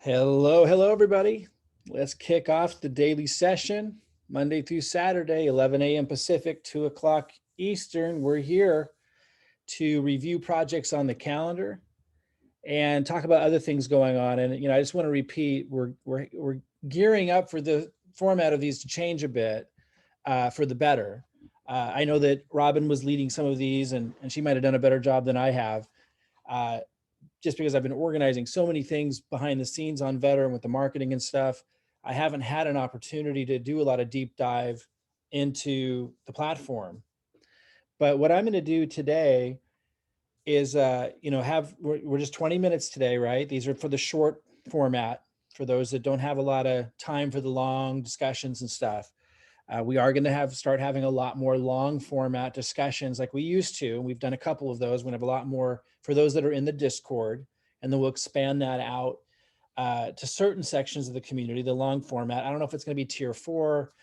Hello, everybody. Let's kick off the daily session, Monday through Saturday, 11 a.m. Pacific, 2 o'clock Eastern. We're here to review projects on the calendar and talk about other things going on. And I just want to repeat, we're gearing up for the format of these to change a bit for the better. I know that Robin was leading some of these, and she might have done a better job than I have. Just because I've been organizing so many things behind the scenes on Vetter and with the marketing and stuff, I haven't had an opportunity to do a lot of deep dive into the platform. But what I'm going to do today is, we're just 20 minutes today, right? These are for the short format for those that don't have a lot of time for the long discussions and stuff. We are going to start having a lot more long format discussions like we used to. And we've done a couple of those. We're going to have a lot more for those that are in the Discord, and then we'll expand that out to certain sections of the community, the long format. I don't know if it's going to be tier 4.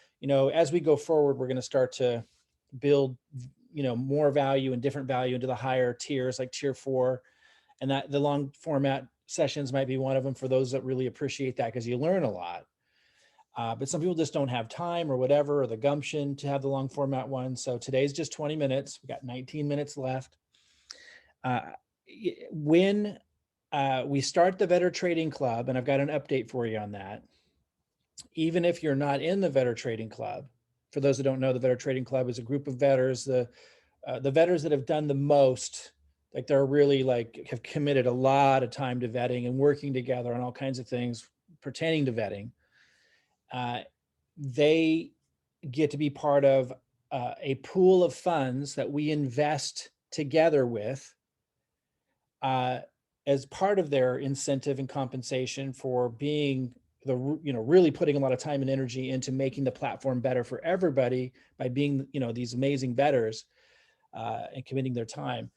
As we go forward, we're going to start to build, more value and different value into the higher tiers like tier 4. And that the long format sessions might be one of them for those that really appreciate that, because you learn a lot. But some people just don't have time or whatever, or the gumption to have the long format one. So today's just 20 minutes. We got 19 minutes left. When we start the Vetter Trading Club, and I've got an update for you on that, even if you're not in the Vetter Trading Club, for those that don't know, the Vetter Trading Club is a group of vetters, the vetters that have done the most, like they're really have committed a lot of time to vetting and working together on all kinds of things pertaining to vetting. They get to be part of a pool of funds that we invest together with as part of their incentive and compensation for being really putting a lot of time and energy into making the platform better for everybody by being, these amazing vetters and committing their time.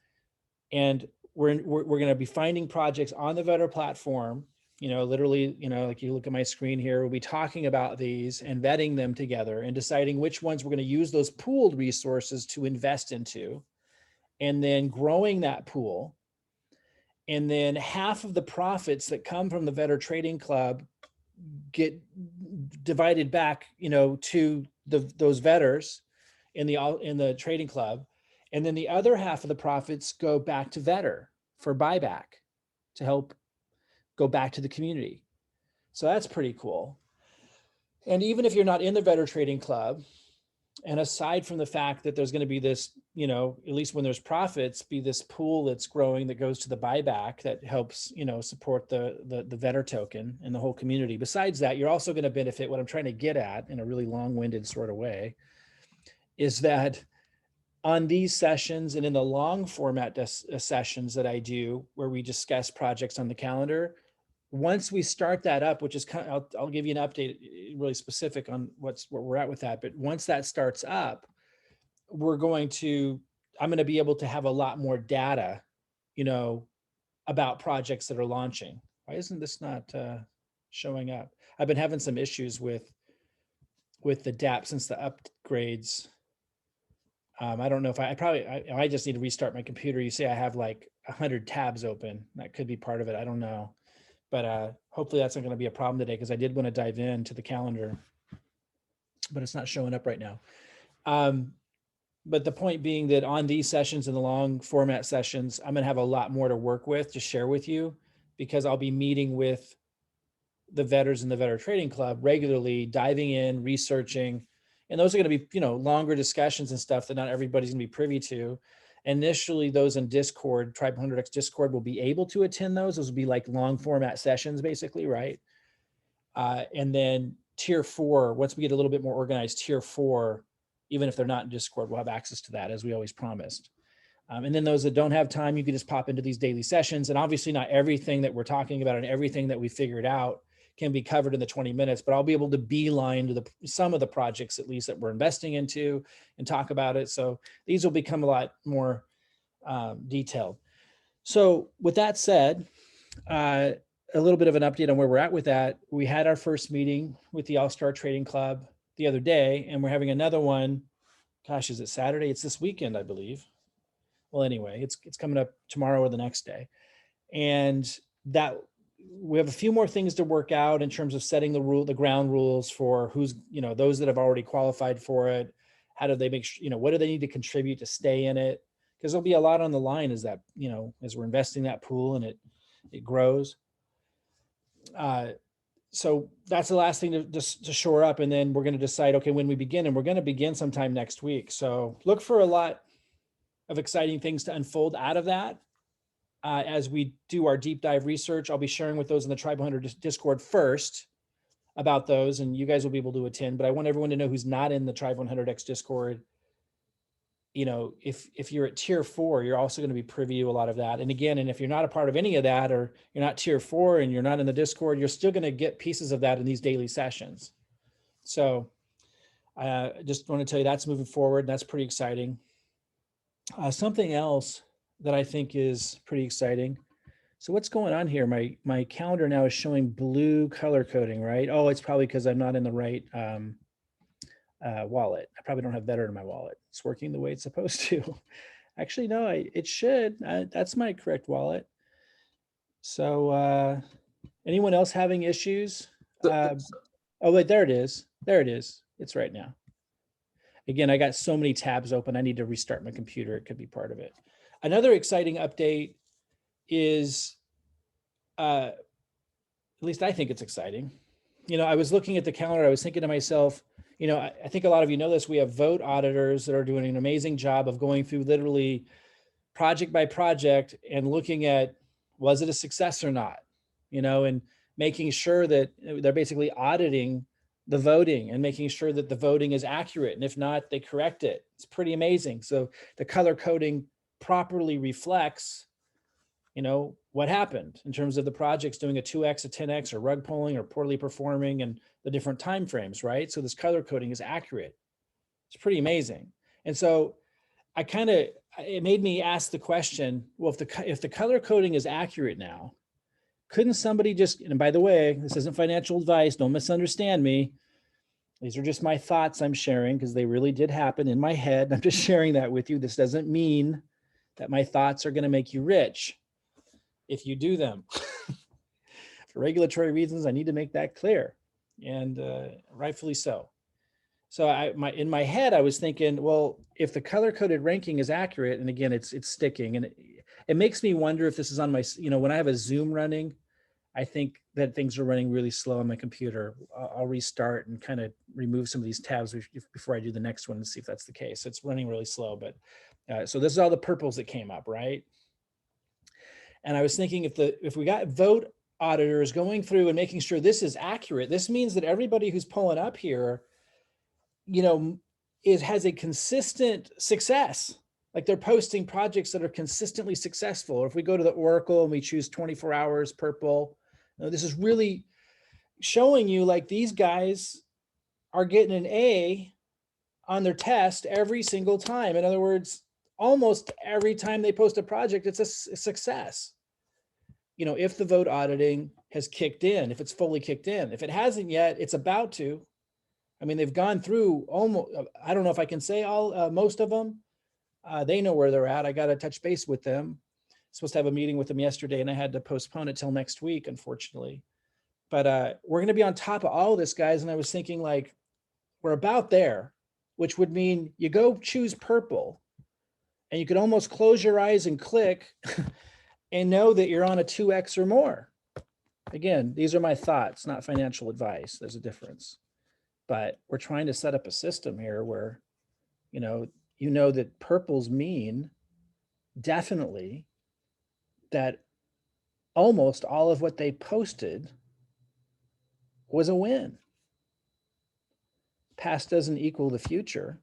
And we're going to be finding projects on the Vetter platform. Literally, like you look at my screen here, we'll be talking about these and vetting them together and deciding which ones we're going to use those pooled resources to invest into, and then growing that pool. And then half of the profits that come from the Vetter Trading Club get divided back, to those vetters in the trading club. And then the other half of the profits go back to Vetter for buyback to help go back to the community. So that's pretty cool. And even if you're not in the Vetter Trading Club, and aside from the fact that there's going to be this, at least when there's profits, be this pool that's growing that goes to the buyback that helps, support the Vetter token and the whole community. Besides that, you're also going to benefit. What I'm trying to get at in a really long-winded sort of way is that on these sessions and in the long format sessions that I do, where we discuss projects on the calendar, once we start that up, which is kind of, I'll give you an update really specific on where we're at with that. But once that starts up, I'm going to be able to have a lot more data, about projects that are launching. Why isn't this not showing up? I've been having some issues with the dApp since the upgrades. I don't know if I just need to restart my computer. You say I have like 100 tabs open. That could be part of it. I don't know. But hopefully that's not going to be a problem today, because I did want to dive into the calendar, but it's not showing up right now. But the point being that on these sessions and the long format sessions, I'm going to have a lot more to work with, to share with you, because I'll be meeting with the vetters in the Vetter Trading Club regularly, diving in, researching. And those are going to be, longer discussions and stuff that not everybody's going to be privy to. Initially, those in Discord, Tribe 100X Discord, will be able to attend those. Those will be like long format sessions, basically, right? And then tier 4, once we get a little bit more organized, tier 4, even if they're not in Discord, we'll have access to that, as we always promised. And then those that don't have time, you can just pop into these daily sessions. And obviously not everything that we're talking about and everything that we figured out can be covered in the 20 minutes, but I'll be able to beeline to some of the projects, at least, that we're investing into and talk about it. So these will become a lot more detailed. So with that said, a little bit of an update on where we're at with that. We had our first meeting with the All-Star Trading Club the other day, and we're having another one. Gosh, is it Saturday? It's this weekend, I believe. Well, anyway, it's coming up tomorrow or the next day. And that we have a few more things to work out in terms of setting the ground rules for who's, those that have already qualified for it. How do they make sure, what do they need to contribute to stay in it? Because there'll be a lot on the line as that, as we're investing that pool and it grows. So that's the last thing to shore up. And then we're going to decide, okay, when we begin, and we're going to begin sometime next week. So look for a lot of exciting things to unfold out of that. As we do our deep dive research, I'll be sharing with those in the Tribe 100 Discord first about those, and you guys will be able to attend. But I want everyone to know who's not in the Tribe 100X Discord. If you're at tier 4, you're also going to be privy to a lot of that. And again, if you're not a part of any of that, or you're not tier 4 and you're not in the Discord, you're still going to get pieces of that in these daily sessions. So I just want to tell you that's moving forward. That's pretty exciting. Something else that I think is pretty exciting. So what's going on here? My calendar now is showing blue color coding, right? Oh, it's probably because I'm not in the right wallet. I probably don't have Vetter in my wallet. It's working the way it's supposed to. Actually, no, it should. That's my correct wallet. So anyone else having issues? Oh, wait, there it is. There it is. It's right now. Again, I got so many tabs open. I need to restart my computer. It could be part of it. Another exciting update is, at least I think it's exciting. I was looking at the calendar. I was thinking to myself, I think a lot of you know this. We have vote auditors that are doing an amazing job of going through literally project by project and looking at, was it a success or not? And making sure that they're basically auditing the voting and making sure that the voting is accurate. And if not, they correct it. It's pretty amazing. So the color coding properly reflects, what happened in terms of the projects doing a 2X, a 10X, or rug pulling, or poorly performing, and the different time frames, right? So this color coding is accurate. It's pretty amazing. And so it made me ask the question, well, if the color coding is accurate now, couldn't somebody just, and by the way, this isn't financial advice, don't misunderstand me. These are just my thoughts I'm sharing because they really did happen in my head. I'm just sharing that with you. This doesn't mean that my thoughts are going to make you rich if you do them. For regulatory reasons, I need to make that clear, and rightfully so. So in my head, I was thinking, well, if the color-coded ranking is accurate, and again, it's sticking, and it makes me wonder if this is on my, when I have a Zoom running, I think that things are running really slow on my computer. I'll restart and kind of remove some of these tabs before I do the next one and see if that's the case. It's running really slow, but so this is all the purples that came up, right? And I was thinking if we got vote auditors going through and making sure this is accurate, this means that everybody who's pulling up here, has a consistent success. Like they're posting projects that are consistently successful. Or if we go to the Oracle and we choose 24 hours purple, this is really showing you like these guys are getting an A on their test every single time. In other words, almost every time they post a project, it's a success. If the vote auditing has kicked in, if it's fully kicked in. If it hasn't yet, it's about to. I mean, they've gone through almost, I don't know if I can say most of them. They know where they're at. I got to touch base with them. Supposed to have a meeting with them yesterday, and I had to postpone it till next week, unfortunately. But we're going to be on top of all of this, guys. And I was thinking, like, we're about there, which would mean you go choose purple, and you could almost close your eyes and click and know that you're on a 2X or more. Again, these are my thoughts, not financial advice. There's a difference. But we're trying to set up a system here where, that purples mean definitely that almost all of what they posted was a win. Past doesn't equal the future,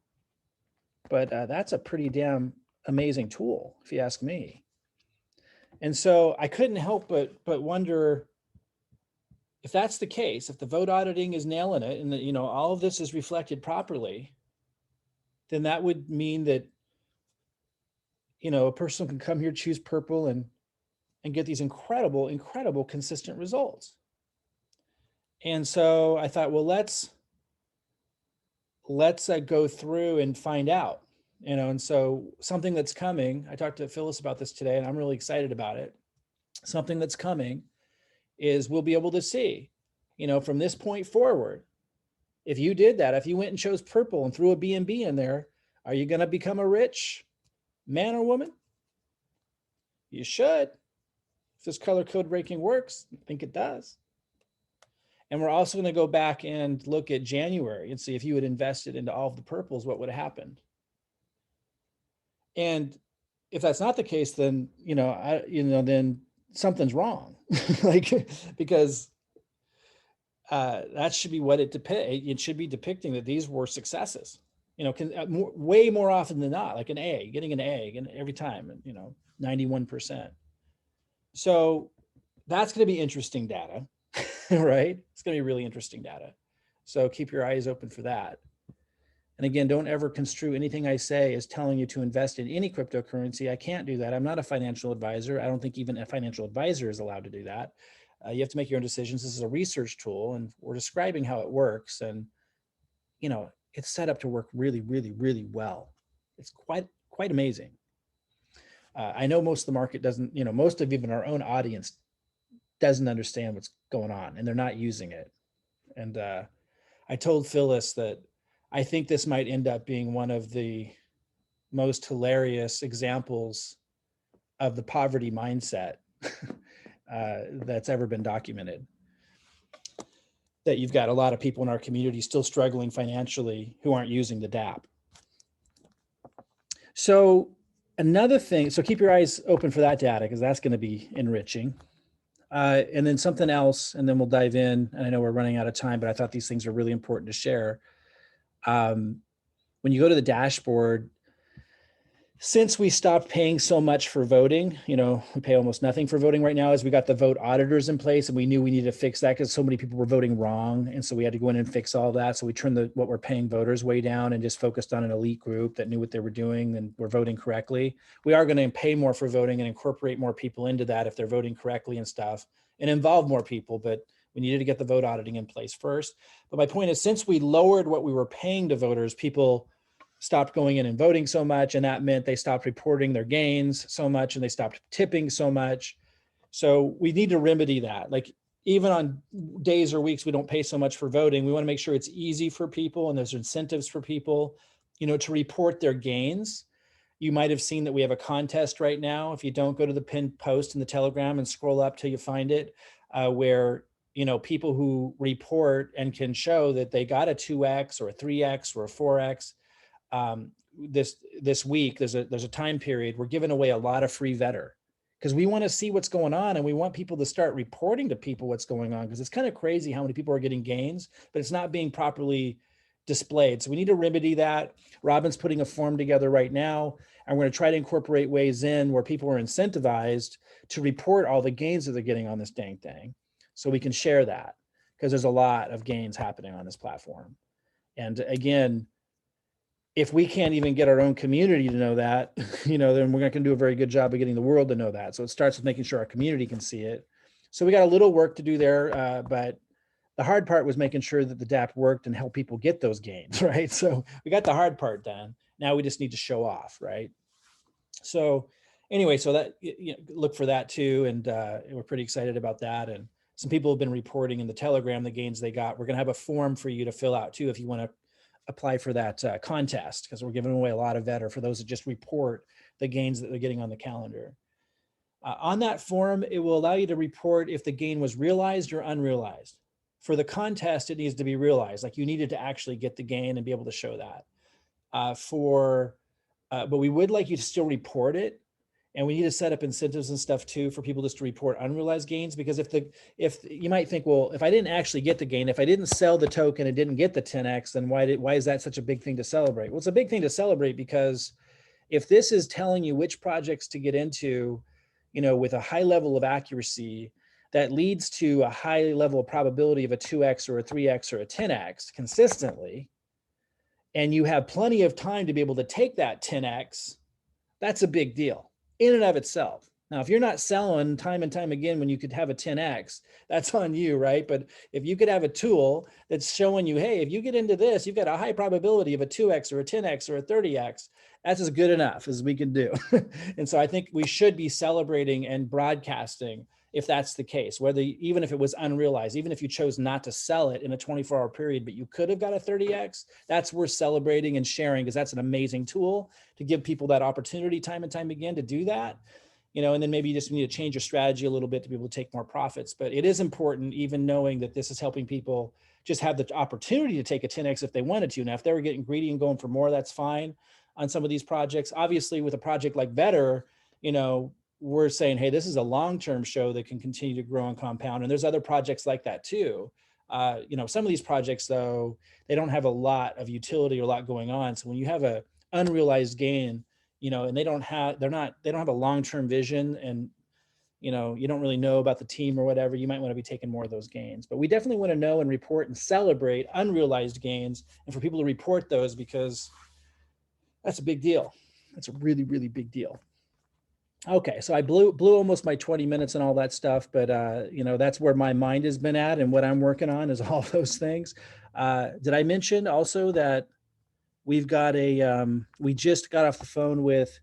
but that's a pretty damn amazing tool, if you ask me. And so I couldn't help but wonder if that's the case, if the vote auditing is nailing it and that, all of this is reflected properly, then that would mean that, a person can come here, choose purple and get these incredible, consistent results. And so I thought, well, let's go through and find out, and so something that's coming, I talked to Phyllis about this today and I'm really excited about it. Something that's coming is we'll be able to see, from this point forward, if you did that, if you went and chose purple and threw a BNB in there, are you going to become a rich man or woman? You should. If this color code breaking works, I think it does. And we're also going to go back and look at January and see if you had invested into all of the purples, what would have happened. And if that's not the case, then, then something's wrong. Because that should be what it depicts. It should be depicting that these were successes, way more often than not, like an A, getting an A every time, 91%. So that's going to be interesting data, right? It's going to be really interesting data. So keep your eyes open for that. And again, don't ever construe anything I say as telling you to invest in any cryptocurrency. I can't do that. I'm not a financial advisor. I don't think even a financial advisor is allowed to do that. You have to make your own decisions. This is a research tool, and we're describing how it works. And, it's set up to work really, really, really well. It's quite amazing. I know most of the market doesn't, most of even our own audience doesn't understand what's going on, and they're not using it. And I told Phyllis that I think this might end up being one of the most hilarious examples of the poverty mindset that's ever been documented. That you've got a lot of people in our community still struggling financially who aren't using the dApp. So another thing, so keep your eyes open for that data, because that's going to be enriching. And then something else, and then we'll dive in. And I know we're running out of time, but I thought these things are really important to share. When you go to the dashboard, since we stopped paying so much for voting, we pay almost nothing for voting right now, as we got the vote auditors in place, and we knew we needed to fix that because so many people were voting wrong. And so we had to go in and fix all that. So we turned what we're paying voters way down and just focused on an elite group that knew what they were doing and were voting correctly. We are going to pay more for voting and incorporate more people into that if they're voting correctly and stuff, and involve more people, but we needed to get the vote auditing in place first. But my point is, since we lowered what we were paying to voters, people stopped going in and voting so much, and that meant they stopped reporting their gains so much, and they stopped tipping so much. So we need to remedy that. Like, even on days or weeks we don't pay so much for voting, we want to make sure it's easy for people, and there's incentives for people, to report their gains. You might have seen that we have a contest right now. If you don't, go to the pinned post in the Telegram and scroll up till you find it, where people who report and can show that they got a 2x or a 3x or a 4x. This week, there's a time period, we're giving away a lot of free Vetter, because we want to see what's going on, and we want people to start reporting to people what's going on, because it's kind of crazy how many people are getting gains, but it's not being properly displayed. So we need to remedy that. Robin's putting a form together right now, and we're going to try to incorporate ways in where people are incentivized to report all the gains that they're getting on this dang thing, so we can share that, because there's a lot of gains happening on this platform. And again, if we can't even get our own community to know that, then we're not going to do a very good job of getting the world to know that. So it starts with making sure our community can see it. So we got a little work to do there, but the hard part was making sure that the dApp worked and help people get those gains, right? So we got the hard part done. Now we just need to show off, right? So anyway, so that, look for that too. And we're pretty excited about that. And some people have been reporting in the Telegram the gains they got. We're going to have a form for you to fill out too if you want to apply for that contest, because we're giving away a lot of Vetter for those that just report the gains that they're getting on the calendar. On that form, it will allow you to report if the gain was realized or unrealized. For the contest, it needs to be realized, like you needed to actually get the gain and be able to show that. But we would like you to still report it. And we need to set up incentives and stuff too for people just to report unrealized gains, because if you might think, well, if I didn't actually get the gain, if I didn't sell the token and didn't get the 10x, then why is that such a big thing to celebrate? Well, it's a big thing to celebrate because if this is telling you which projects to get into, with a high level of accuracy, that leads to a high level of probability of a 2x or a 3x or a 10x consistently, and you have plenty of time to be able to take that 10x, that's a big deal in and of itself. Now, if you're not selling time and time again when you could have a 10x, that's on you, right? But if you could have a tool that's showing you, hey, if you get into this, you've got a high probability of a 2x or a 10x or a 30x, that's as good enough as we can do. And so I think we should be celebrating and broadcasting if that's the case, whether, even if it was unrealized, even if you chose not to sell it in a 24-hour period, but you could have got a 30X, that's worth celebrating and sharing, because that's an amazing tool to give people that opportunity time and time again to do that. And then maybe you just need to change your strategy a little bit to be able to take more profits. But it is important, even knowing that this is helping people just have the opportunity to take a 10X if they wanted to. Now, if they were getting greedy and going for more, that's fine on some of these projects. Obviously, with a project like Vetter, we're saying, hey, this is a long-term show that can continue to grow and compound. And there's other projects like that too. Some of these projects, though, they don't have a lot of utility or a lot going on. So when you have a unrealized gain, and they don't have a long-term vision, and you don't really know about the team or whatever, you might want to be taking more of those gains. But we definitely want to know and report and celebrate unrealized gains, and for people to report those, because that's a big deal. That's a really, really big deal. Okay, so I blew almost my 20 minutes and all that stuff, but that's where my mind has been at, and what I'm working on is all those things. Did I mention also that we've got we just got off the phone with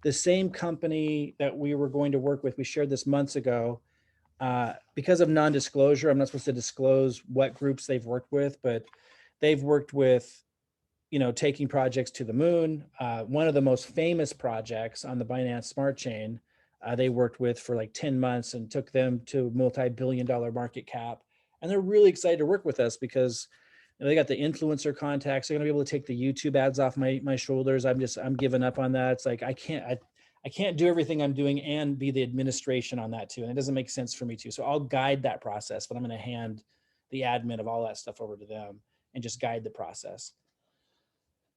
the same company that we were going to work with? We shared this months ago. Because of non-disclosure, I'm not supposed to disclose what groups they've worked with, but they've worked with, taking projects to the moon. One of the most famous projects on the Binance Smart Chain, they worked with for like 10 months and took them to multi-billion-dollar market cap. And they're really excited to work with us because they got the influencer contacts. They're going to be able to take the YouTube ads off my shoulders. I'm giving up on that. It's like, I can't do everything I'm doing and be the administration on that too. And it doesn't make sense for me to. So I'll guide that process, but I'm going to hand the admin of all that stuff over to them and just guide the process.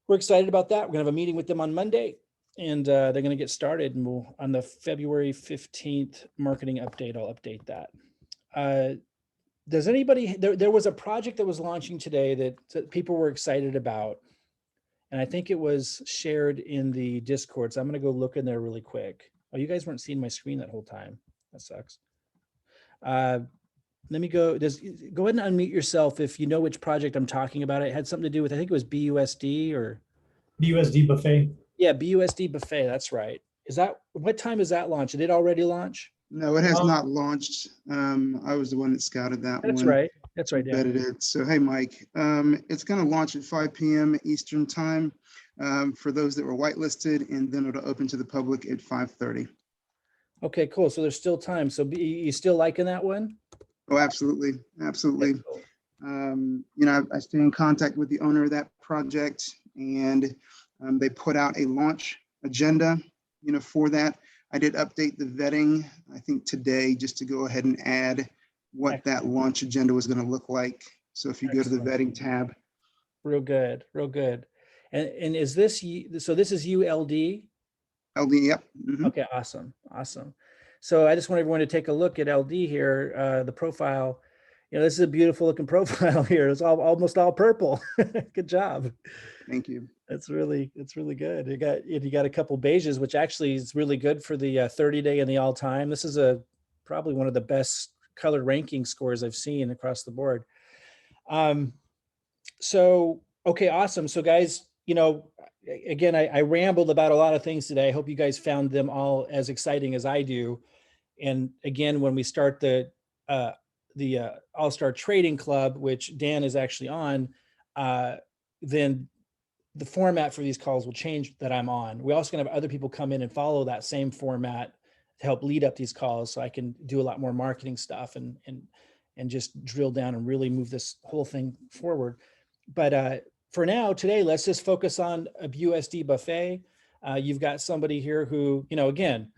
We're excited about that. We're gonna have a meeting with them on Monday, and they're gonna get started, and we'll, on the February 15th marketing update, I'll update that. Does anybody, there was a project that was launching today that people were excited about, and I think it was shared in the Discord. So I'm gonna go look in there really quick. Oh, you guys weren't seeing my screen that whole time. That sucks. Let me go, go ahead and unmute yourself if you know which project I'm talking about. It had something to do with, I think it was BUSD or BUSD Buffet. Yeah, BUSD Buffet, that's right. What time is that launch? Did it already launch? No, it has not launched. I was the one that scouted that That's one. right. That's right. Vetted it. So, hey, Mike, it's going to launch at 5 p.m. Eastern time for those that were whitelisted, and then it'll open to the public at 5:30. Okay, cool. So there's still time. So you still liking that one? Oh, absolutely. Absolutely. I stay in contact with the owner of that project, and they put out a launch agenda, for that. I did update the vetting, I think today, just to go ahead and add what that launch agenda was going to look like. So if you go to the vetting tab. Real good, real good. And is this, so this is ULD? LD, yep. Mm-hmm. Okay, awesome, awesome. So I just want everyone to take a look at LD here, the profile. This is a beautiful looking profile here. It's almost all purple. Good job. Thank you. It's really good. You got a couple beiges, which actually is really good for the 30-day and the all-time. This is probably one of the best color ranking scores I've seen across the board. So, okay, awesome. So guys, again, I rambled about a lot of things today. I hope you guys found them all as exciting as I do. And again, when we start the All-Star Trading Club, which Dan is actually on, then the format for these calls will change that I'm on. We're also gonna have other people come in and follow that same format to help lead up these calls, so I can do a lot more marketing stuff and just drill down and really move this whole thing forward. But for now, today, let's just focus on a BUSD Buffet. You've got somebody here who, again,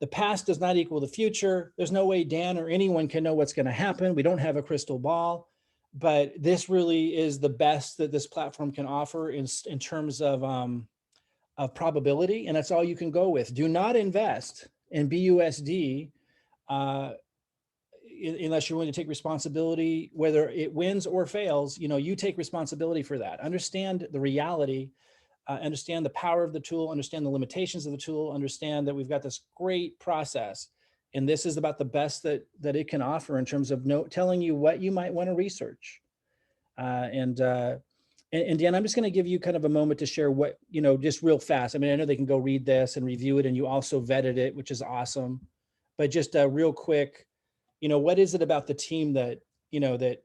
the past does not equal the future. There's no way Dan or anyone can know what's going to happen. We don't have a crystal ball, but this really is the best that this platform can offer in terms of probability, and that's all you can go with. Do not invest in BUSD unless you're willing to take responsibility, whether it wins or fails. You take responsibility for that. Understand the reality. Understand the power of the tool, understand the limitations of the tool, understand that we've got this great process. And this is about the best that it can offer in terms of telling you what you might want to research. And Dan, I'm just going to give you kind of a moment to share what, just real fast. I mean, I know they can go read this and review it, and you also vetted it, which is awesome. But just real quick, what is it about the team that, that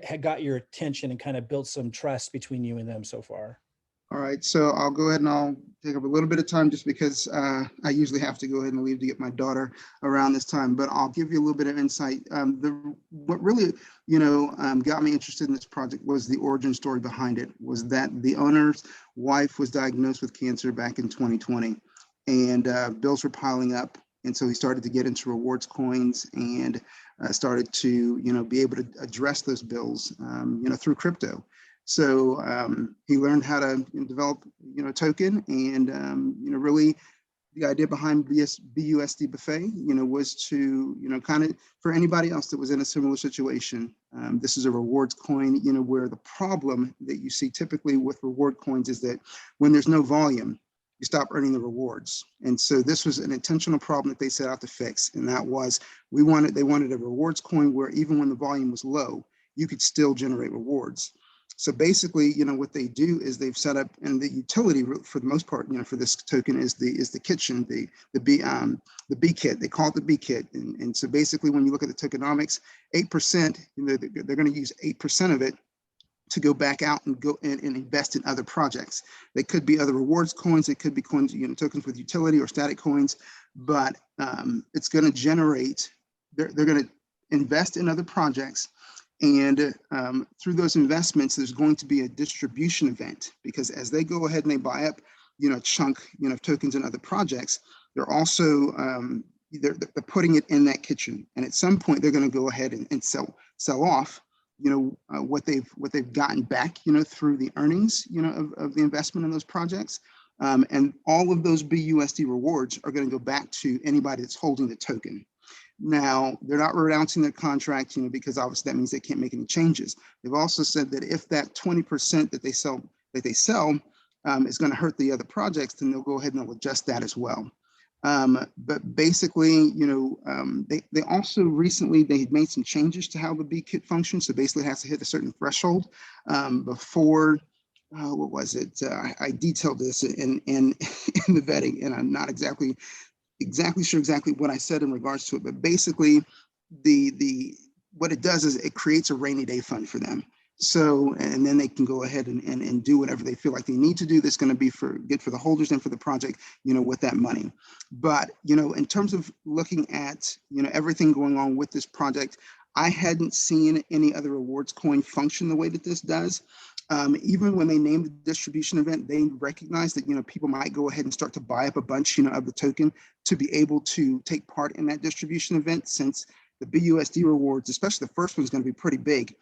had got your attention and kind of built some trust between you and them so far? All right, so I'll go ahead and I'll take up a little bit of time just because I usually have to go ahead and leave to get my daughter around this time, but I'll give you a little bit of insight. What really, got me interested in this project was the origin story behind it, was that the owner's wife was diagnosed with cancer back in 2020, and bills were piling up. And so he started to get into rewards coins and started to, be able to address those bills, through crypto. So he learned how to develop, a token, and really the idea behind BUSD Buffet, was to, kind of for anybody else that was in a similar situation. This is a rewards coin, where the problem that you see typically with reward coins is that when there's no volume, you stop earning the rewards. And so this was an intentional problem that they set out to fix, and that was they wanted a rewards coin where even when the volume was low, you could still generate rewards. So basically, what they do is they've set up, and the utility for the most part, for this token is the kitchen, the B kit. They call it the B kit. And so basically, when you look at the tokenomics, 8%, they're going to use 8% of it to go back out and go and invest in other projects. They could be other rewards coins. It could be coins, tokens with utility or static coins, but it's going to generate. They're going to invest in other projects. And through those investments, there's going to be a distribution event, because as they go ahead and they buy up, a chunk, of tokens in other projects, they're also they're putting it in that kitchen. And at some point, they're going to go ahead and sell off, what they've gotten back, through the earnings, of the investment in those projects. And all of those BUSD rewards are going to go back to anybody that's holding the token. Now, they're not renouncing their contract, because obviously that means they can't make any changes. They've also said that if that 20% that they sell is going to hurt the other projects, then they'll go ahead and they'll adjust that as well. But basically, they also recently, they had made some changes to how the B kit functions. So basically it has to hit a certain threshold before, what was it? I detailed this in the vetting, and I'm not exactly sure what I said in regards to it, but basically what it does is it creates a rainy day fund for them. So, and then they can go ahead and do whatever they feel like they need to do that's going to be good for the holders and for the project, with that money. But, in terms of looking at, everything going on with this project, I hadn't seen any other rewards coin function the way that this does. Even when they named the distribution event, they recognized that, people might go ahead and start to buy up a bunch, of the token to be able to take part in that distribution event, since the BUSD rewards, especially the first one, is going to be pretty big.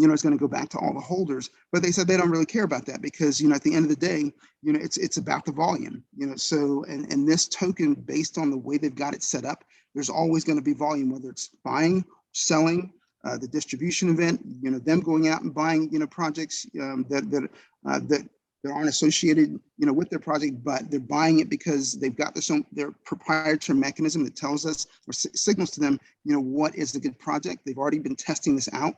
It's going to go back to all the holders, but they said they don't really care about that because, at the end of the day, it's about the volume, so, and this token, based on the way they've got it set up, there's always going to be volume, whether it's buying, selling, the distribution event, them going out and buying, projects that aren't associated, with their project, but they're buying it because they've got their proprietary mechanism that tells us or signals to them, what is a good project. They've already been testing this out.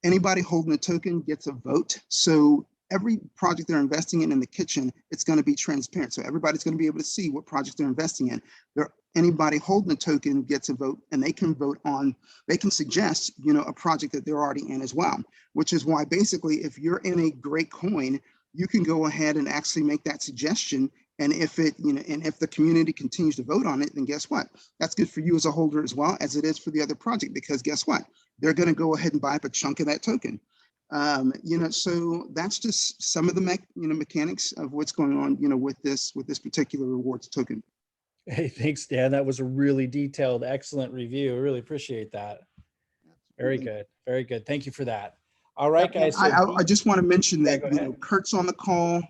Anybody holding a token gets a vote. So every project they're investing in the kitchen, it's going to be transparent. So everybody's going to be able to see what project they're investing in. Anybody holding a token gets a vote, and they can they can suggest, a project that they're already in as well, which is why basically if you're in a great coin, you can go ahead and actually make that suggestion. And if if the community continues to vote on it, then guess what? That's good for you as a holder as well as it is for the other project, because guess what? They're going to go ahead and buy up a chunk of that token. So that's just some of the mechanics of what's going on, with this particular rewards token. Hey, thanks, Dan. That was a really detailed, excellent review. I really appreciate that. Very good. Very good. Thank you for that. All right, guys. So I just want to mention that, go ahead. Kurt's on the call,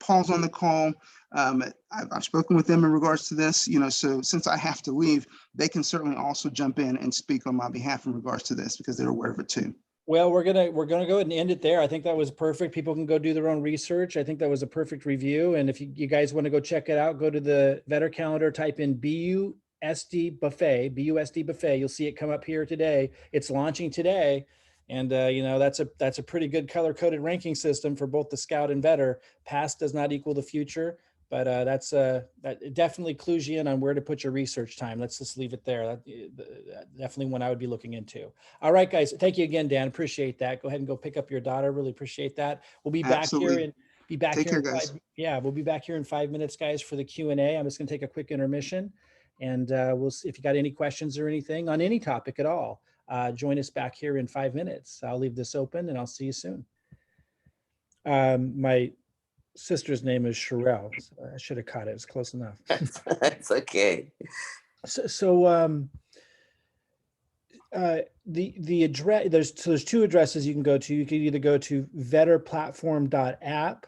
Paul's on the call. I've spoken with them in regards to this, so since I have to leave, they can certainly also jump in and speak on my behalf in regards to this because they're aware of it too. Well, we're gonna go ahead and end it there. I think that was perfect. People can go do their own research. I think that was a perfect review. And if you guys want to go check it out, go to the Vetter calendar, type in BUSD Buffet. You'll see it come up here today. It's launching today. And that's a pretty good color-coded ranking system for both the Scout and Vetter. Past does not equal the future. but that's that it definitely clues you in on where to put your research time. Let's just leave it there. Definitely one I would be looking into. All right, guys. Thank you again, Dan. Appreciate that. Go ahead and go pick up your daughter. Really appreciate that. We'll be back here Absolutely. Take in care, guys. we'll be back here in 5 minutes, guys, for the Q&A. I'm just going to take a quick intermission, and we'll see if you got any questions or anything on any topic at all. Join us back here in 5 minutes. I'll leave this open, and I'll see you soon. My sister's name is Sherelle. So I should have caught it. It's close enough. That's okay. The address, there's two addresses you can go to. You can either go to vetterplatform.app.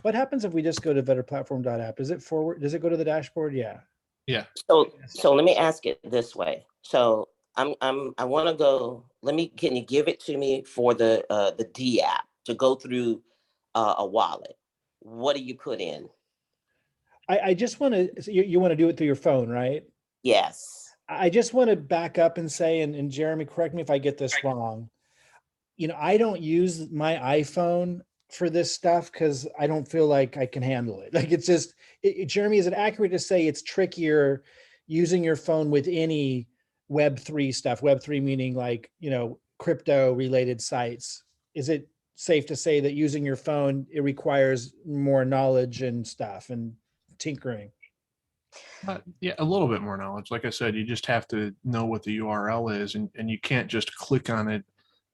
What happens if we just go to vetterplatform.app? Is it forward? Does it go to the dashboard? Yeah. Yeah. So let me ask it this way. So I want to go. Can you give it to me for the dApp to go through a wallet? What do you put in? I just want to. You want to do it through your phone, right? Yes. I just want to back up and say, and Jeremy, correct me if I get this wrong. I don't use my iPhone for this stuff because I don't feel like I can handle it. Like it's just, Jeremy, is it accurate to say it's trickier using your phone with any Web3 stuff? Web3 meaning like, crypto related sites. Is it safe to say that using your phone, it requires more knowledge and stuff and tinkering? Yeah, a little bit more knowledge. Like I said, you just have to know what the URL is, and you can't just click on it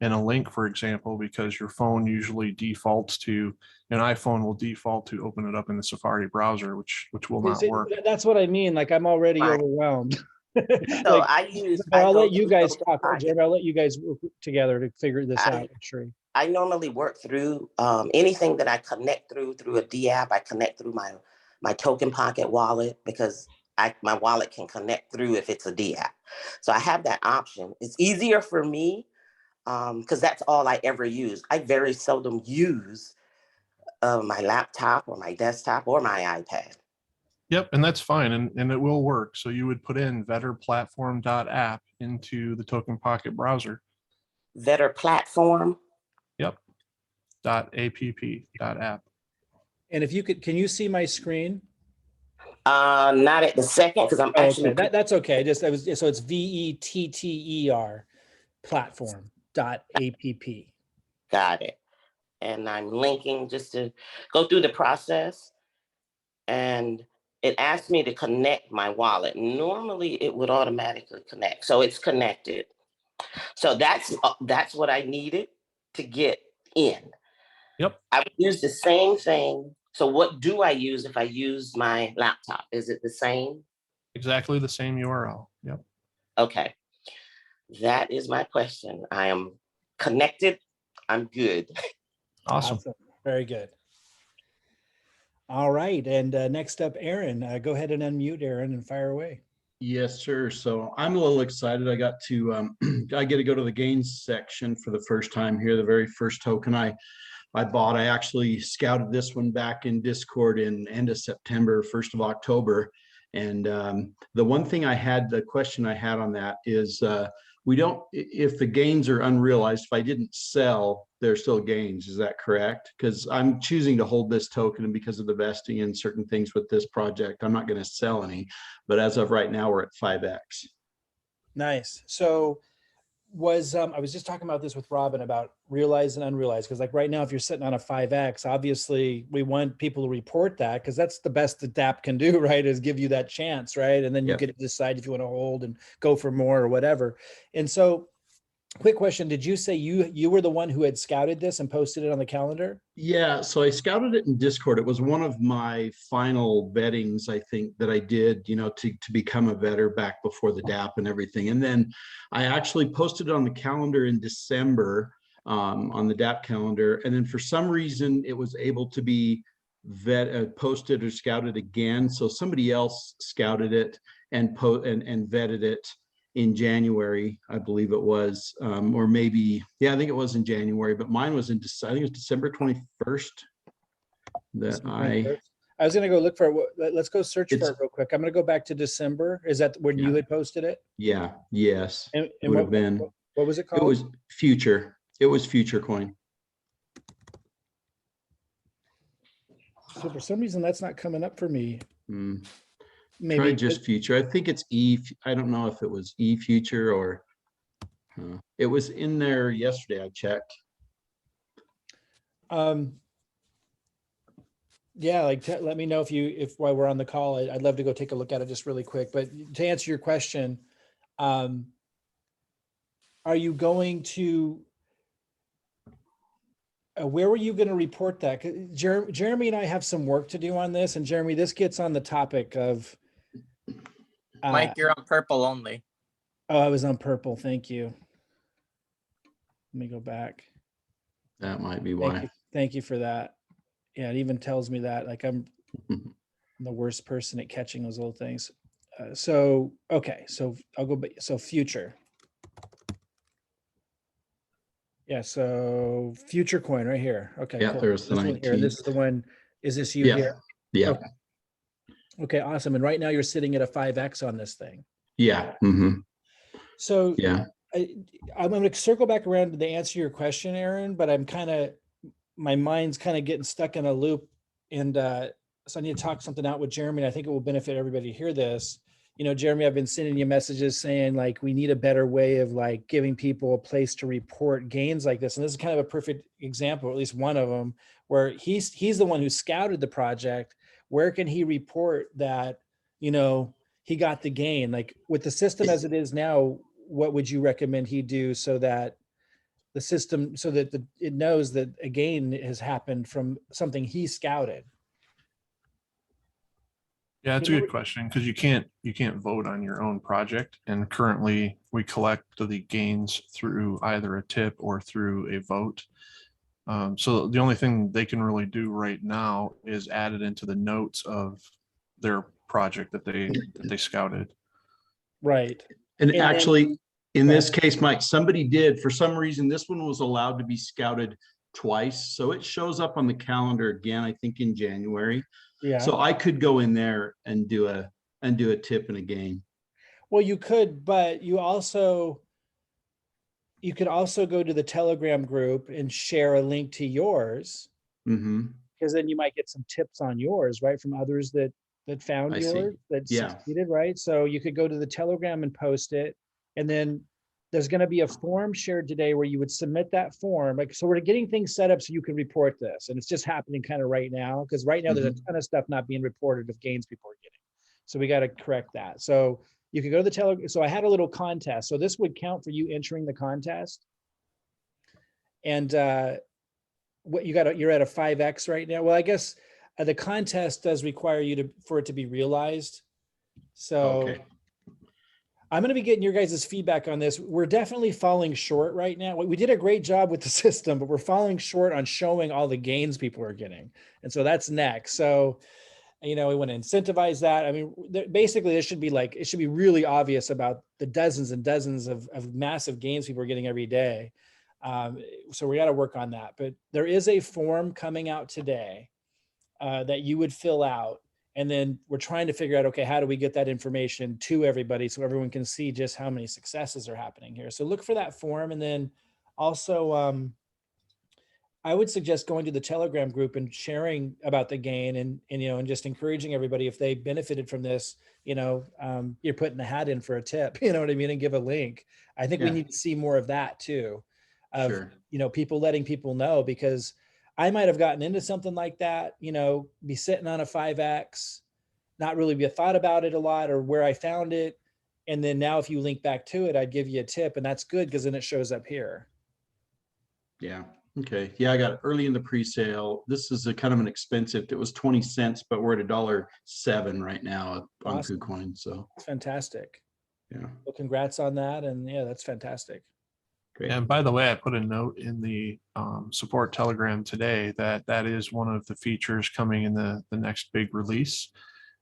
in a link, for example, because your phone usually defaults to, an iPhone will default to open it up in the Safari browser, which will not work. That's what I mean. Like I'm already overwhelmed. So I'll let you guys talk. Jeremy, I'll let you guys work together to figure this out. Sure. I normally work through anything that I connect through a dApp. I connect through my Token Pocket wallet because my wallet can connect through if it's a dApp. So I have that option. It's easier for me because that's all I ever use. I very seldom use my laptop or my desktop or my iPad. Yep, and that's fine, and it will work. So you would put in vetterplatform.app into the Token Pocket browser. Vetter Platform? Yep, .app. And if you could, can you see my screen? Not at the second because I'm actually. Okay. That's okay. So it's VETTER platform.app. Got it. And I'm linking just to go through the process. And it asked me to connect my wallet. Normally it would automatically connect. So it's connected. So that's what I needed to get in. Yep. I would use the same thing. So what do I use if I use my laptop? Is it the same? Exactly the same URL. Yep. Okay. That is my question. I am connected. I'm good. Awesome. Very good. All right. And next up, Aaron. Go ahead and unmute, Aaron, and fire away. Yes, sir. So I'm a little excited. I got to I get to go to the gains section for the first time here. The very first token I bought. I actually scouted this one back in Discord in end of September, 1st of October. And the one thing the question I had on that is if the gains are unrealized, if I didn't sell, they're still gains. Is that correct? Because I'm choosing to hold this token, and because of the vesting and certain things with this project, I'm not going to sell any. But as of right now, we're at 5X. Nice. So I was just talking about this with Robin about realized and unrealized, because like right now, if you're sitting on a 5X, obviously we want people to report that because that's the best that dApp can do, right? Is give you that chance, right? And then you get to decide if you want to hold and go for more or whatever. And so quick question, did you say you were the one who had scouted this and posted it on the calendar? Yeah, so I scouted it in Discord. It was one of my final vettings, I think, that I did, to become a vetter back before the dApp and everything. And then I actually posted it on the calendar in December, on the dApp calendar. And then for some reason, it was able to be posted or scouted again. So somebody else scouted it and vetted it in January, I believe it was, or maybe, I think it was in January, but mine was I think it was December 21st that I was going to go look for it. Let's go search for it real quick. I'm going to go back to December. Is that when you had posted it? Yeah. Yes. And it would have been. What was it called? It was Future. It was Future Coin. So for some reason, that's not coming up for me. Hmm. Maybe Try just future. I think it's I don't know if it was future or it was in there yesterday. I checked. Yeah, like let me know if while we're on the call, I'd love to go take a look at it just really quick. But to answer your question, are you going to, where were you going to report that? 'Cause Jeremy and I have some work to do on this. And Jeremy, this gets on the topic of. Mike, you're on purple only. Oh, I was on purple. Thank you. Let me go back. That might be why. Thank you for that. Yeah, it even tells me that, like, I'm the worst person at catching those little things. So, okay, so I'll go back. So future. Yeah, so future coin right here. Okay, Yeah, cool. there's the This one here. This is 19th. the one. Is this you Yeah. here? Yeah. Okay. Okay, awesome. And right now you're sitting at a 5X on this thing. Yeah. Mm-hmm. So Yeah. I'm going to circle back around to answer your question, Aaron, but my mind's kind of getting stuck in a loop. And so I need to talk something out with Jeremy. And I think it will benefit everybody to hear this. You know, Jeremy, I've been sending you messages saying like, we need a better way of like giving people a place to report gains like this. And this is kind of a perfect example, or at least one of them, where he's the one who scouted the project. Where can he report that, you know, he got the gain? Like with the system as it is now, what would you recommend he do so that the system, so that it knows that a gain has happened from something he scouted? Yeah, that's a good question, because you can't vote on your own project. And currently we collect the gains through either a tip or through a vote. So the only thing they can really do right now is add it into the notes of their project that they scouted. Right. And then- actually, in Go this case, Mike, somebody did, for some reason, this one was allowed to be scouted twice. So it shows up on the calendar again, I think in January. Yeah. So I could go in there and do a tip and a gain. Well, you could, but you could also go to the Telegram group and share a link to yours, Mm-hmm. because then you might get some tips on yours, right? From others that found I see. yours, that Yeah. succeeded, right? So you could go to the Telegram and post it. And then there's going to be a form shared today where you would submit that form. Like, so we're getting things set up so you can report this. And it's just happening kind of right now, because right now there's a ton of stuff not being reported of gains people are getting. So we got to correct that. So you could go to the Telegram. So I had a little contest. So this would count for you entering the contest. And what you're at a 5X right now. Well, I guess the contest does require you for it to be realized. So Okay. I'm going to be getting your guys' feedback on this. We're definitely falling short right now. We did a great job with the system, but we're falling short on showing all the gains people are getting. And so that's next. So, you know, we want to incentivize that. I mean, basically it should be really obvious about the dozens and dozens of massive gains people are getting every day. So we got to work on that. But there is a form coming out today that you would fill out. And then we're trying to figure out, okay, how do we get that information to everybody so everyone can see just how many successes are happening here? So look for that form. And then also, I would suggest going to the Telegram group and sharing about the gain and you know, and just encouraging everybody, if they benefited from this, you know, you're putting the hat in for a tip, you know what I mean? And give a link. I think we Yeah. need to see more of that too, of, Sure. you know, people letting people know, because I might have gotten into something like that, you know, be sitting on a 5X, not really be a thought about it a lot or where I found it. And then now if you link back to it, I'd give you a tip, and that's good because then it shows up here. Yeah. Okay. Yeah, I got it early in the pre-sale. This is a kind of an expensive. It was 20 cents, but we're at $1.07 right now on Awesome. KuCoin. So It's fantastic. yeah, Well, congrats on that. And yeah, that's fantastic. great. And by the way, I put a note in the support Telegram today that is one of the features coming in the next big release,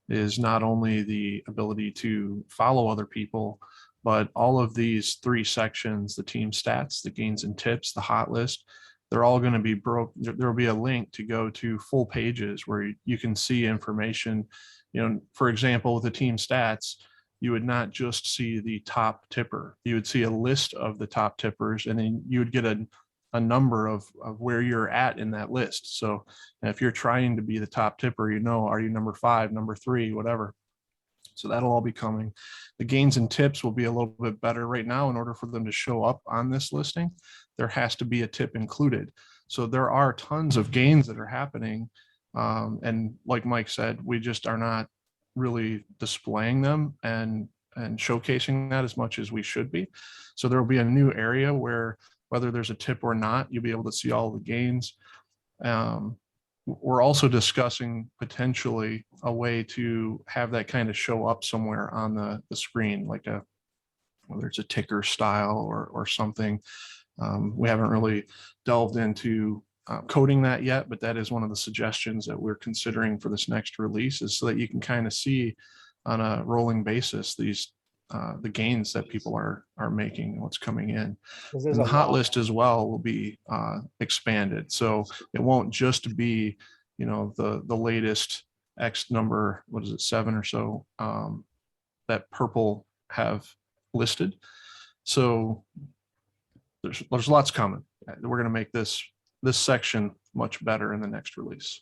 is not only the ability to follow other people, but all of these 3 sections, the team stats, the gains and tips, the hot list, they're all going to be broke. There'll be a link to go to full pages where you can see information. You know, for example, with the team stats, you would not just see the top tipper. You would see a list of the top tippers, and then you would get a a number of where you're at in that list. So if you're trying to be the top tipper, are you number 5, number 3, whatever. So that'll all be coming. The gains and tips will be a little bit better right now. In order for them to show up on this listing, there has to be a tip included. So there are tons of gains that are happening. And like Mike said, we just are not really displaying them and showcasing that as much as we should be. So there will be a new area where, whether there's a tip or not, you'll be able to see all the gains. We're also discussing potentially a way to have that kind of show up somewhere on the screen, like whether it's a ticker style or something. We haven't really delved into coding that yet, but that is one of the suggestions that we're considering for this next release, is so that you can kind of see on a rolling basis these the gains that people are making and what's coming in. And the hot list as well will be expanded, so it won't just be the latest X number, what is it, 7 or so, that Purple have listed. So there's lots coming. We're going to make this section much better in the next release.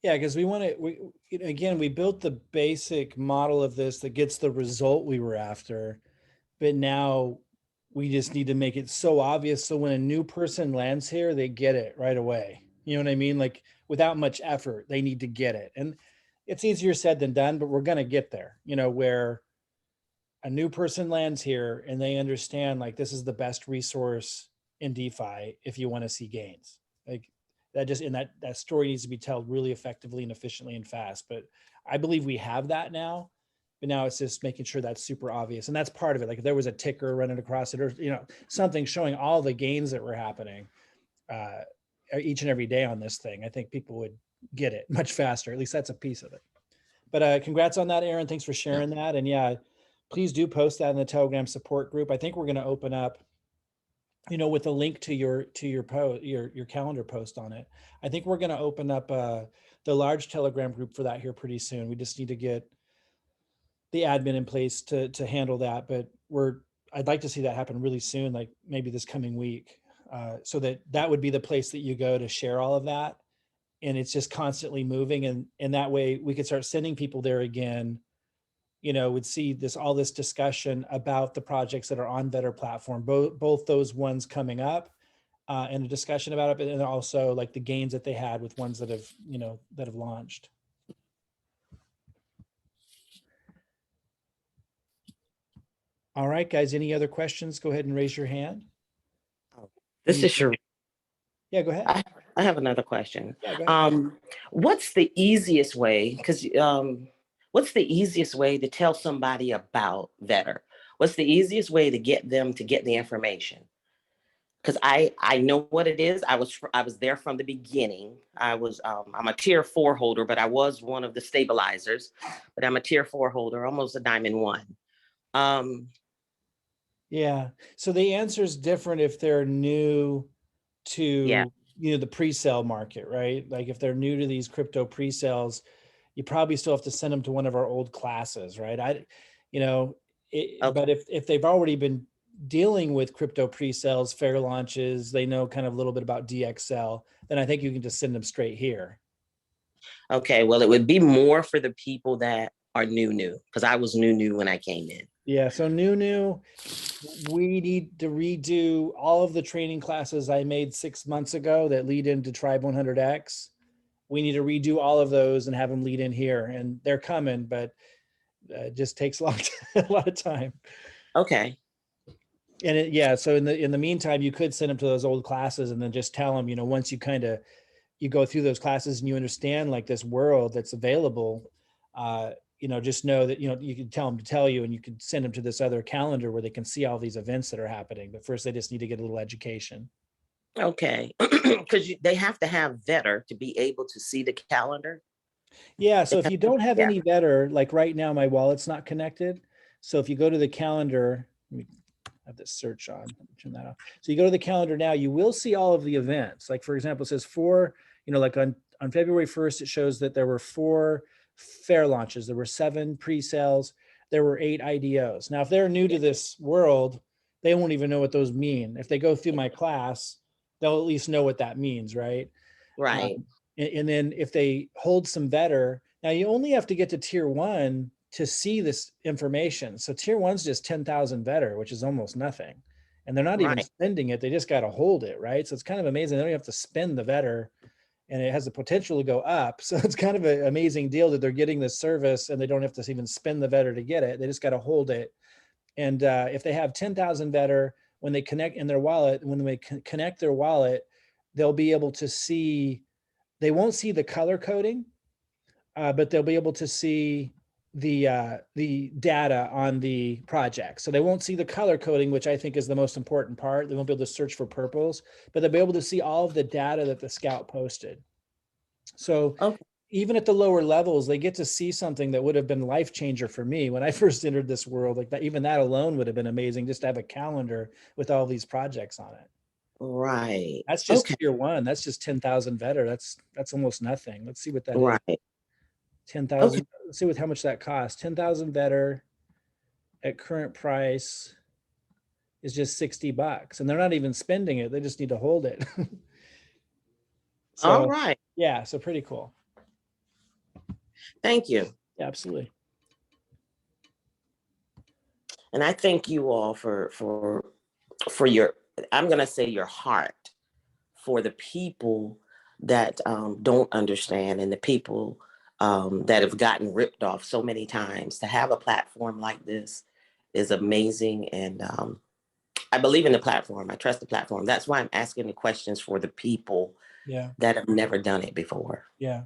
Yeah, because we built the basic model of this that gets the result we were after, but now we just need to make it so obvious so when a new person lands here, they get it right away. You know what I mean? Like, without much effort, they need to get it. And it's easier said than done, but we're going to get there, where a new person lands here and they understand, like, this is the best resource in DeFi if you want to see gains. Like, that story needs to be told really effectively and efficiently and fast. But I believe we have that now, but now it's just making sure that's super obvious. And that's part of it. Like, if there was a ticker running across it, or, something showing all the gains that were happening each and every day on this thing, I think people would get it much faster. At least that's a piece of it. But congrats on that, Aaron. Thanks for sharing that. And yeah, please do post that in the Telegram support group. I think we're going to open up, with a link to your post, your calendar post on it. I think we're going to open up the large Telegram group for that here pretty soon. We just need to get the admin in place to handle that. But I'd like to see that happen really soon, like maybe this coming week, so that would be the place that you go to share all of that. And it's just constantly moving. And that way we could start sending people there again, would see all this discussion about the projects that are on Vetter platform, both those ones coming up and a discussion about it, and also like the gains that they had with ones that have launched. All right, guys, any other questions? Go ahead and raise your hand. This is Sheree. Yeah, go ahead. I have another question. Yeah, go ahead. What's the easiest way? What's the easiest way to tell somebody about Vetter? What's the easiest way to get them to get the information? Because I know what it is. I was there from the beginning. I'm a tier 4 holder, but I was one of the stabilizers. But I'm a tier 4 holder, almost a diamond 1. Yeah. So the answer is different if they're new to the pre-sale market, right? Like, if they're new to these crypto pre-sales, you probably still have to send them to one of our old classes, right? Okay. But if they've already been dealing with crypto pre-sales, fair launches, they know kind of a little bit about DXL, then I think you can just send them straight here. Okay, well, it would be more for the people that are new, because I was new when I came in. Yeah, so new, we need to redo all of the training classes I made 6 months ago that lead into Tribe 100X. We need to redo all of those and have them lead in here, and they're coming, but it just takes a lot of time. Okay. And so in the meantime, you could send them to those old classes and then just tell them, once you go through those classes and you understand like this world that's available, just know that, you can tell them to tell you, and you could send them to this other calendar where they can see all these events that are happening. But first they just need to get a little education. Okay, because they have to have Vetter to be able to see the calendar. Yeah, so if you don't have any Vetter, like right now, my wallet's not connected. So if you go to the calendar, let me have this search on, turn that off. So you go to the calendar now, you will see all of the events. Like, for example, it says 4, like on February 1st, it shows that there were 4 fair launches. There were 7 pre-sales. There were 8 IDOs. Now, if they're new to this world, they won't even know what those mean. If they go through my class, they'll at least know what that means, right? Right. And then if they hold some Vetter, now you only have to get to tier 1 to see this information. So tier 1's just 10,000 Vetter, which is almost nothing. And they're not even Right. spending it. They just got to hold it, right? So it's kind of amazing. They don't have to spend the Vetter, and it has the potential to go up. So it's kind of an amazing deal that they're getting this service and they don't have to even spend the Vetter to get it. They just got to hold it. And if they have 10,000 Vetter, when they connect in their wallet, when they connect their wallet, they'll be able to see, they won't see the color coding, but they'll be able to see the data on the project. So they won't see the color coding, which I think is the most important part. They won't be able to search for purples, but they'll be able to see all of the data that the scout posted. So Okay. even at the lower levels, they get to see something that would have been life changer for me when I first entered this world. Like that, even that alone would have been amazing, just to have a calendar with all these projects on it. Right. That's just Okay. tier 1. That's just 10,000 Vetter. That's almost nothing. Let's see what that is. Right. 10,000. Let's see how much that costs. 10,000 Vetter at current price is just $60, and they're not even spending it. They just need to hold it. All So right. yeah, so pretty cool. Thank you. Yeah, absolutely. And I thank you all for your, I'm going to say your heart for the people that don't understand, and the people that have gotten ripped off so many times. To have a platform like this is amazing. And I believe in the platform. I trust the platform. That's why I'm asking the questions for the people Yeah. that have never done it before. Yeah.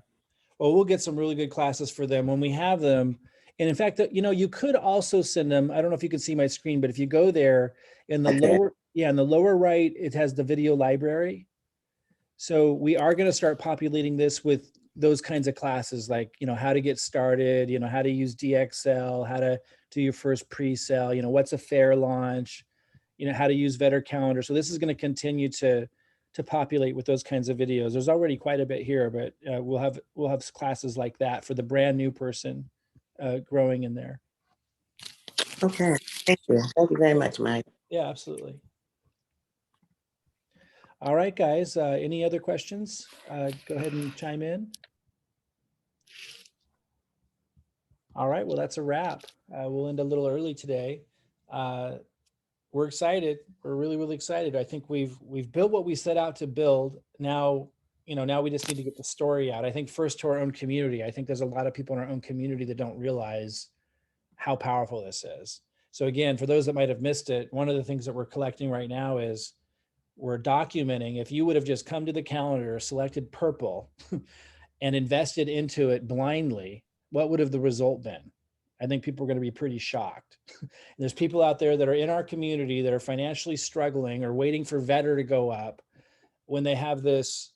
Well, we'll get some really good classes for them when we have them. And in fact, you could also send them. I don't know if you can see my screen, but if you go there in the in the lower right, it has the video library. So we are going to start populating this with those kinds of classes, like, how to get started, how to use DXL, how to do your first pre-sale, what's a fair launch, how to use Vetter Calendar. So this is going to continue to populate with those kinds of videos. There's already quite a bit here, but we'll have classes like that for the brand new person growing in there. Okay. Thank you. Thank you very much, Mike. Yeah, absolutely. All right, guys. Any other questions? Go ahead and chime in. All right. Well, that's a wrap. We'll end a little early today. We're excited. We're really, really excited. I think we've built what we set out to build. Now, now we just need to get the story out. I think first to our own community. I think there's a lot of people in our own community that don't realize how powerful this is. So again, for those that might have missed it, one of the things that we're collecting right now is we're documenting, if you would have just come to the calendar, selected purple and invested into it blindly, what would have the result been? I think people are going to be pretty shocked. There's people out there that are in our community that are financially struggling or waiting for Vetter to go up when they have this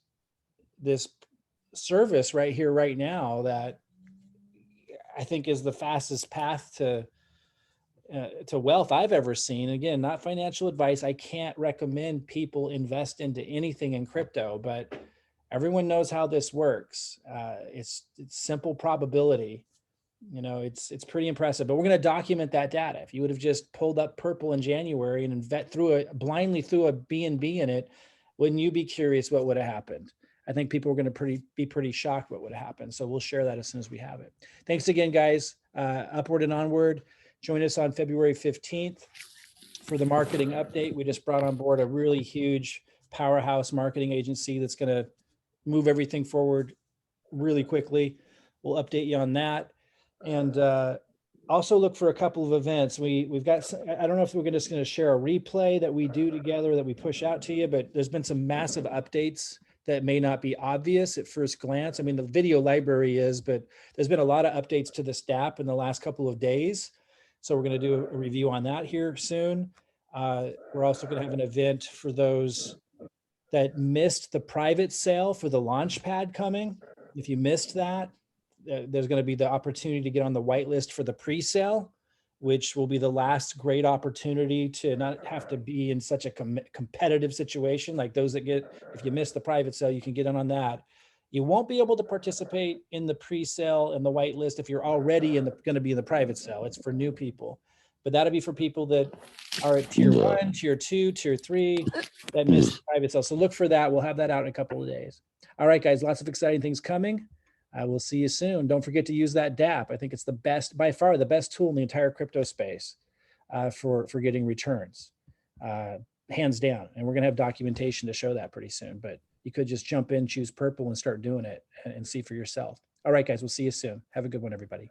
service right here, right now, that I think is the fastest path to wealth I've ever seen. Again, not financial advice. I can't recommend people invest into anything in crypto, but everyone knows how this works. It's simple probability. It's pretty impressive, but we're going to document that data. If you would have just pulled up purple in January and blindly threw a BNB in it, wouldn't you be curious what would have happened? I think people are going to be pretty shocked what would have happened. So we'll share that as soon as we have it. Thanks again, guys. Upward and onward. Join us on February 15th for the marketing update. We just brought on board a really huge powerhouse marketing agency that's going to move everything forward really quickly. We'll update you on that. And also look for a couple of events. We've got, I don't know if we're just going to share a replay that we do together that we push out to you, but there's been some massive updates that may not be obvious at first glance. I mean, the video library is, but there's been a lot of updates to this dApp in the last couple of days. So we're going to do a review on that here soon. We're also going to have an event for those that missed the private sale for the Launchpad coming. If you missed that, there's going to be the opportunity to get on the whitelist for the pre-sale, which will be the last great opportunity to not have to be in such a competitive situation like those that if you miss the private sale, you can get on that. You won't be able to participate in the pre-sale and the whitelist if you're already going to be in the private sale. It's for new people. but that'll be for people that are at tier 1, tier 2, tier 3 that miss private sale. So look for that. We'll have that out in a couple of days. All right, guys, lots of exciting things coming. We'll see you soon. Don't forget to use that dApp. I think it's the best, by far the best tool in the entire crypto space for getting returns, hands down. And we're gonna have documentation to show that pretty soon, but you could just jump in, choose purple and start doing it and see for yourself. All right, guys, we'll see you soon. Have a good one, everybody.